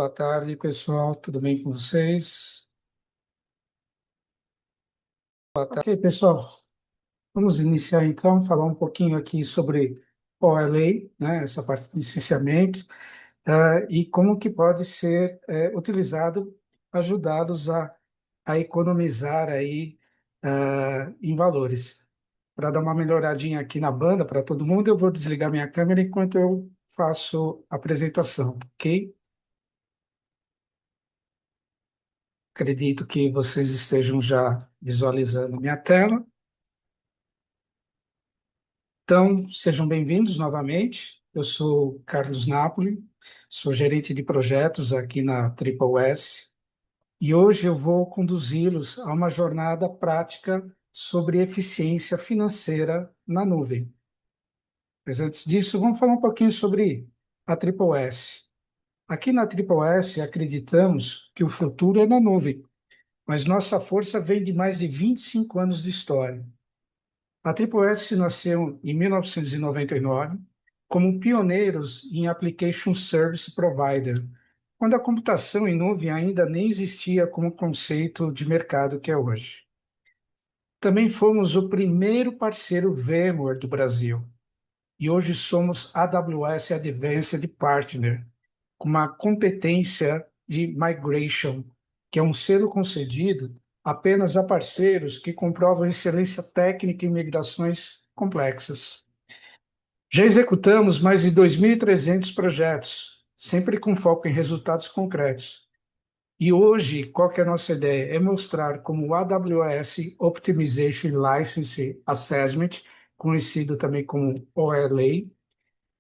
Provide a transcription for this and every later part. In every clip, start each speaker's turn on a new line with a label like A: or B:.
A: Boa tarde, pessoal. Tudo bem com vocês? Boa tarde. Ok, pessoal. Vamos iniciar então, falar um pouquinho aqui sobre OLA, né, essa parte de licenciamento, e como que pode ser utilizado, ajudá-los a economizar aí em valores. Para dar uma melhoradinha aqui na banda para todo mundo, eu vou desligar minha câmera enquanto eu faço a apresentação, ok? Acredito que vocês estejam já visualizando minha tela. Então, sejam bem-vindos novamente. Eu sou Carlos Napoli, sou gerente de projetos aqui na Triple S e hoje eu vou conduzi-los a uma jornada prática sobre eficiência financeira na nuvem. Mas antes disso, vamos falar um pouquinho sobre a Triple S. Aqui na Triple S acreditamos que o futuro é na nuvem, mas nossa força vem de mais de 25 anos de história. A Triple S nasceu em 1999 como pioneiros em Application Service Provider, quando a computação em nuvem ainda nem existia como conceito de mercado que é hoje. Também fomos o primeiro parceiro VMware do Brasil e hoje somos AWS Advanced Partner, com uma competência de migration, que é um selo concedido apenas a parceiros que comprovam excelência técnica em migrações complexas. Já executamos mais de 2.300 projetos, sempre com foco em resultados concretos. E hoje, qual que é a nossa ideia? É mostrar como o AWS Optimization License Assessment, conhecido também como OLA,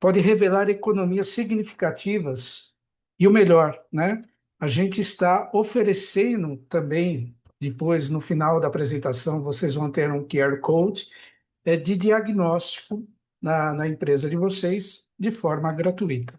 A: pode revelar economias significativas e o melhor, né? A gente está oferecendo também, depois, no final da apresentação, vocês vão ter um QR Code de diagnóstico na empresa de vocês de forma gratuita.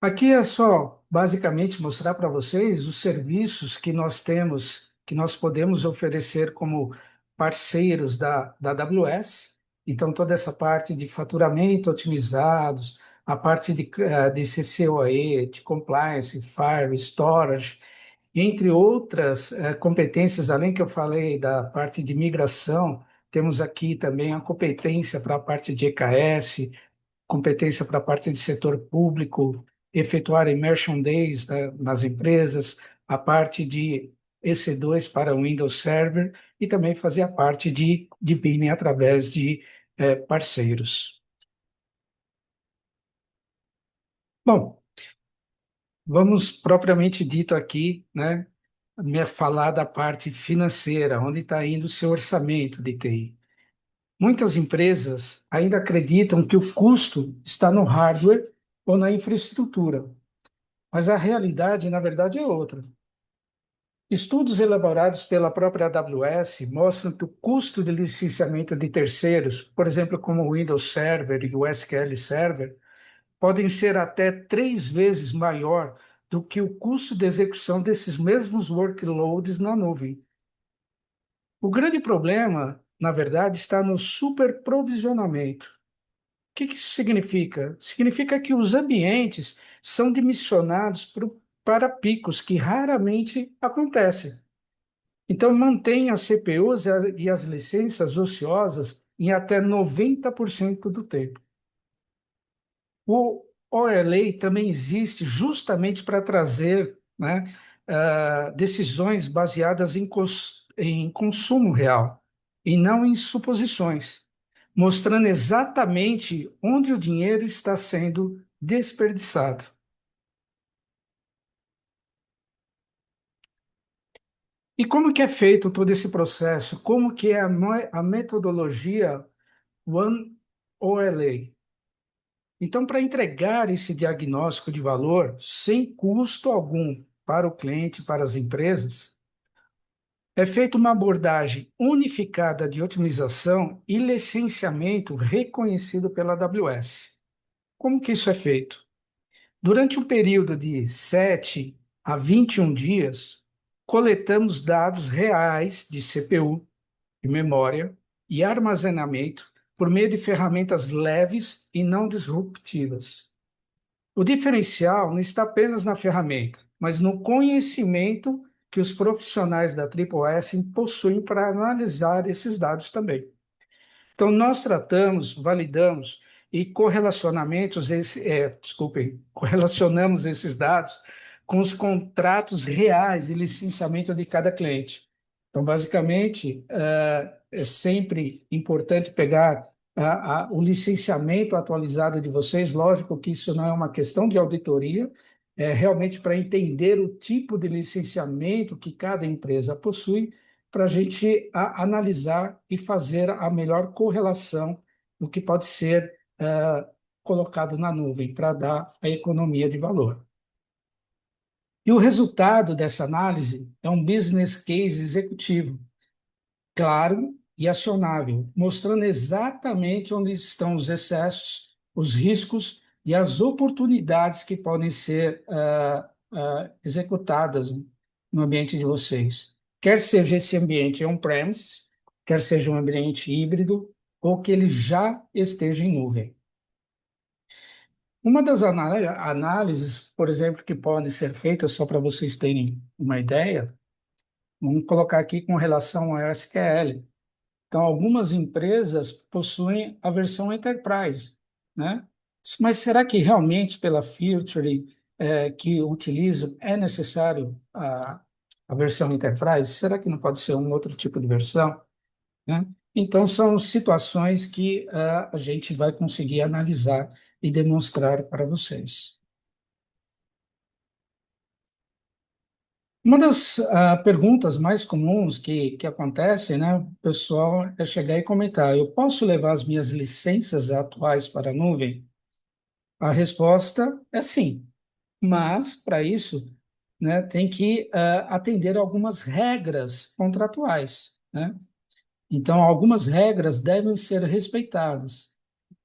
A: Aqui é só basicamente mostrar para vocês os serviços que nós temos, que nós podemos oferecer como parceiros da AWS. Então, toda essa parte de faturamento otimizados, a parte de CCOE, de compliance, Fire, Storage, entre outras competências, além que eu falei da parte de migração, temos aqui também a competência para a parte de EKS, competência para a parte de setor público, efetuar immersion days, né, nas empresas, a parte de EC2 para o Windows Server e também fazer a parte de BIM através de parceiros. Bom, vamos propriamente dito aqui, né, me falar da parte financeira, onde está indo o seu orçamento de TI. Muitas empresas ainda acreditam que o custo está no hardware ou na infraestrutura, mas a realidade, na verdade, é outra. Estudos elaborados pela própria AWS mostram que o custo de licenciamento de terceiros, por exemplo, como o Windows Server e o SQL Server, podem ser até 3 vezes maior do que o custo de execução desses mesmos workloads na nuvem. O grande problema, na verdade, está no superprovisionamento. O que isso significa? Significa que os ambientes são dimensionados para picos que raramente acontecem. Então, mantém as CPUs e as licenças ociosas em até 90% do tempo. O OLA também existe justamente para trazer, né, decisões baseadas em consumo real e não em suposições, mostrando exatamente onde o dinheiro está sendo desperdiçado. E como que é feito todo esse processo? Como que é a metodologia One OLA? Então, para entregar esse diagnóstico de valor sem custo algum para o cliente, para as empresas, é feita uma abordagem unificada de otimização e licenciamento reconhecido pela AWS. Como que isso é feito? Durante um período de 7 a 21 dias, coletamos dados reais de CPU, de memória e armazenamento por meio de ferramentas leves e não disruptivas. O diferencial não está apenas na ferramenta, mas no conhecimento que os profissionais da Triple S possuem para analisar esses dados também. Então, nós tratamos, validamos e correlacionamos esses dados com os contratos reais de licenciamento de cada cliente. Então, basicamente, é sempre importante pegar o licenciamento atualizado de vocês. Lógico que isso não é uma questão de auditoria, é realmente para entender o tipo de licenciamento que cada empresa possui para a gente analisar e fazer a melhor correlação do que pode ser colocado na nuvem para dar a economia de valor. E o resultado dessa análise é um business case executivo, claro e acionável, mostrando exatamente onde estão os excessos, os riscos e as oportunidades que podem ser executadas no ambiente de vocês. Quer seja esse ambiente on-premise, quer seja um ambiente híbrido, ou que ele já esteja em nuvem. Uma das análises, por exemplo, que podem ser feitas, só para vocês terem uma ideia, vamos colocar aqui com relação ao SQL. Então, algumas empresas possuem a versão Enterprise, né? Mas será que realmente pela feature que utilizam é necessário a versão Enterprise? Será que não pode ser um outro tipo de versão, né? Então, são situações que a gente vai conseguir analisar e demonstrar para vocês. Uma das perguntas mais comuns que acontecem, né, o pessoal é chegar e comentar: eu posso levar as minhas licenças atuais para a nuvem? A resposta é sim, mas para isso, né, tem que atender a algumas regras contratuais, né? Então, algumas regras devem ser respeitadas.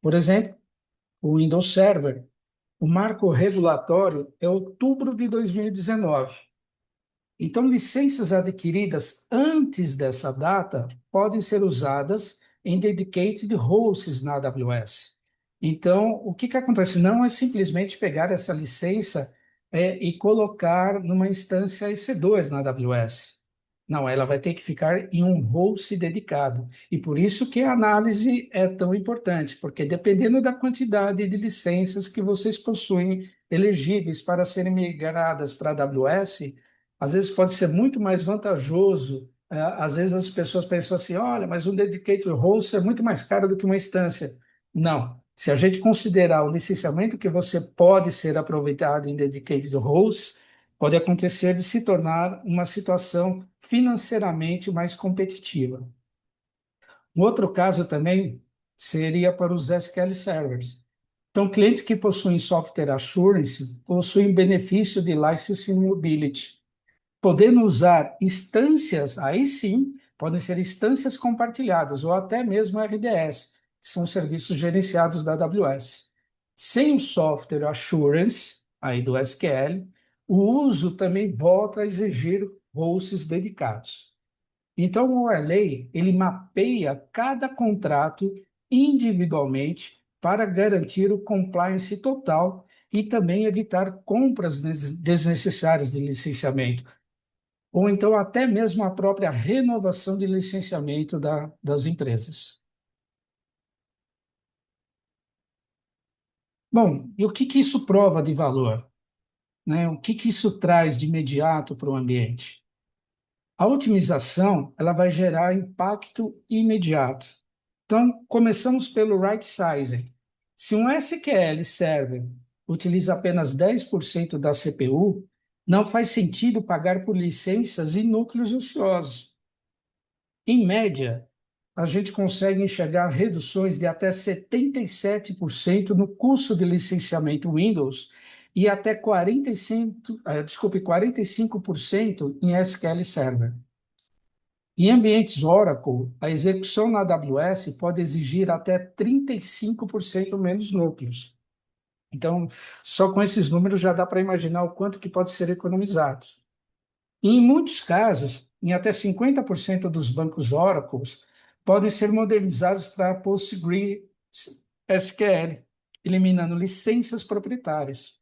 A: Por exemplo, o Windows Server, o marco regulatório é outubro de 2019. Então, licenças adquiridas antes dessa data podem ser usadas em dedicated hosts na AWS. Então, o que acontece? Não é simplesmente pegar essa licença e colocar numa instância EC2 na AWS. Não, ela vai ter que ficar em um host dedicado. E por isso que a análise é tão importante, porque dependendo da quantidade de licenças que vocês possuem elegíveis para serem migradas para a AWS, às vezes pode ser muito mais vantajoso. Às vezes as pessoas pensam assim: olha, mas um dedicated host é muito mais caro do que uma instância. Não. Se a gente considerar o licenciamento que você pode ser aproveitado em dedicated host, pode acontecer de se tornar uma situação financeiramente mais competitiva. Um outro caso também seria para os SQL Servers. Então, clientes que possuem software assurance possuem benefício de license mobility, podendo usar instâncias, aí sim, podem ser instâncias compartilhadas ou até mesmo RDS, que são serviços gerenciados da AWS. Sem o software assurance, aí do SQL, o uso também volta a exigir hosts dedicados. Então, o OLA, ele mapeia cada contrato individualmente para garantir o compliance total e também evitar compras desnecessárias de licenciamento, ou então até mesmo a própria renovação de licenciamento das empresas. Bom, e o que isso prova de valor, né? O que isso traz de imediato para o ambiente? A otimização, ela vai gerar impacto imediato. Então, começamos pelo right sizing. Se um SQL Server utiliza apenas 10% da CPU, não faz sentido pagar por licenças e núcleos ociosos. Em média, a gente consegue enxergar reduções de até 77% no custo de licenciamento Windows e até 45% em SQL Server. Em ambientes Oracle, a execução na AWS pode exigir até 35% menos núcleos. Então, só com esses números já dá para imaginar o quanto que pode ser economizado. E em muitos casos, em até 50% dos bancos Oracle podem ser modernizados para PostgreSQL, eliminando licenças proprietárias.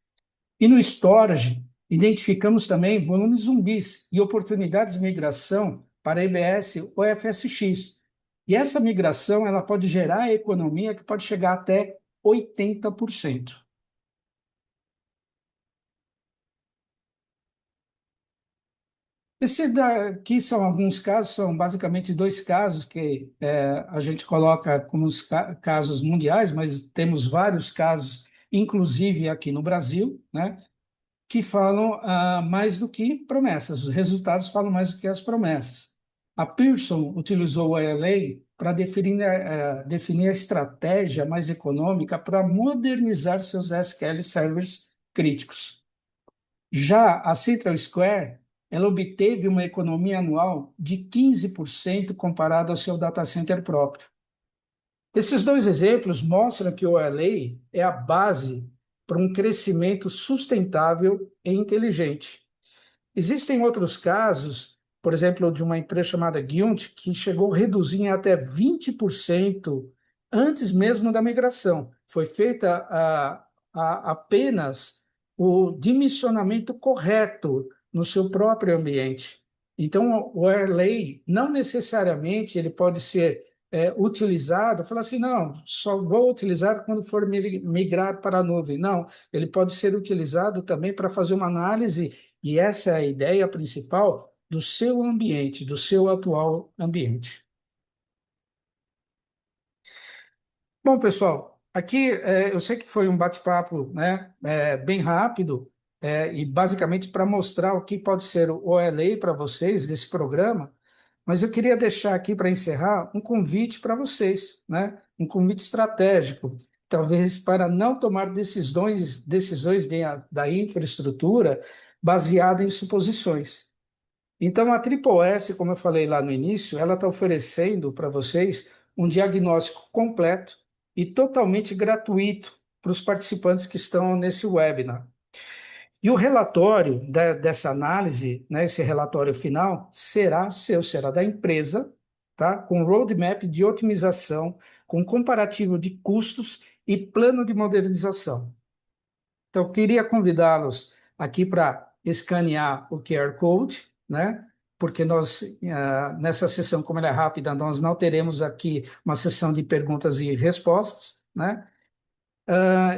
A: E no storage, identificamos também volumes zumbis e oportunidades de migração para EBS ou FSX. E essa migração ela pode gerar economia que pode chegar até 80%. Esse daqui são alguns casos, são basicamente dois casos que a gente coloca como os casos mundiais, mas temos vários casos, inclusive aqui no Brasil, né, que falam mais do que promessas. Os resultados falam mais do que as promessas. A Pearson utilizou o ELA para definir a estratégia mais econômica para modernizar seus SQL servers críticos. Já a Central Square, ela obteve uma economia anual de 15% comparado ao seu data center próprio. Esses dois exemplos mostram que o OLA é a base para um crescimento sustentável e inteligente. Existem outros casos, por exemplo, de uma empresa chamada Giunt, que chegou a reduzir em até 20% antes mesmo da migração. Foi feita apenas o dimensionamento correto no seu próprio ambiente. Então, o Airlay não necessariamente ele pode ser utilizado, falar assim, não, só vou utilizar quando for migrar para a nuvem. Não, ele pode ser utilizado também para fazer uma análise, e essa é a ideia principal do seu ambiente, do seu atual ambiente. Bom, pessoal, aqui eu sei que foi um bate-papo, né, bem rápido, e basicamente para mostrar o que pode ser o OLA para vocês desse programa, mas eu queria deixar aqui para encerrar um convite para vocês, né, um convite estratégico, talvez para não tomar decisões da infraestrutura baseada em suposições. Então, a Triple S, como eu falei lá no início, ela está oferecendo para vocês um diagnóstico completo e totalmente gratuito para os participantes que estão nesse webinar. E o relatório dessa análise, né, esse relatório final, será seu, será da empresa, tá? Com roadmap de otimização, com comparativo de custos e plano de modernização. Então, eu queria convidá-los aqui para escanear o QR Code, né? Porque nós, nessa sessão, como ela é rápida, nós não teremos aqui uma sessão de perguntas e respostas, né?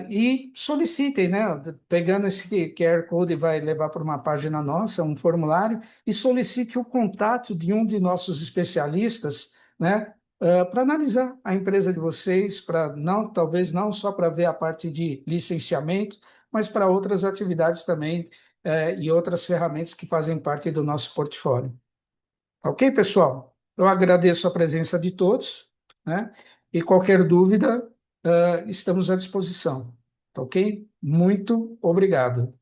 A: E solicitem, né? Pegando esse QR Code, vai levar para uma página nossa, um formulário, e solicite o contato de um de nossos especialistas, né? Para analisar a empresa de vocês, para não, talvez não só para ver a parte de licenciamento, mas para outras atividades também, e outras ferramentas que fazem parte do nosso portfólio. Ok, pessoal? Eu agradeço a presença de todos, né? E qualquer dúvida, estamos à disposição. Tá ok? Muito obrigado.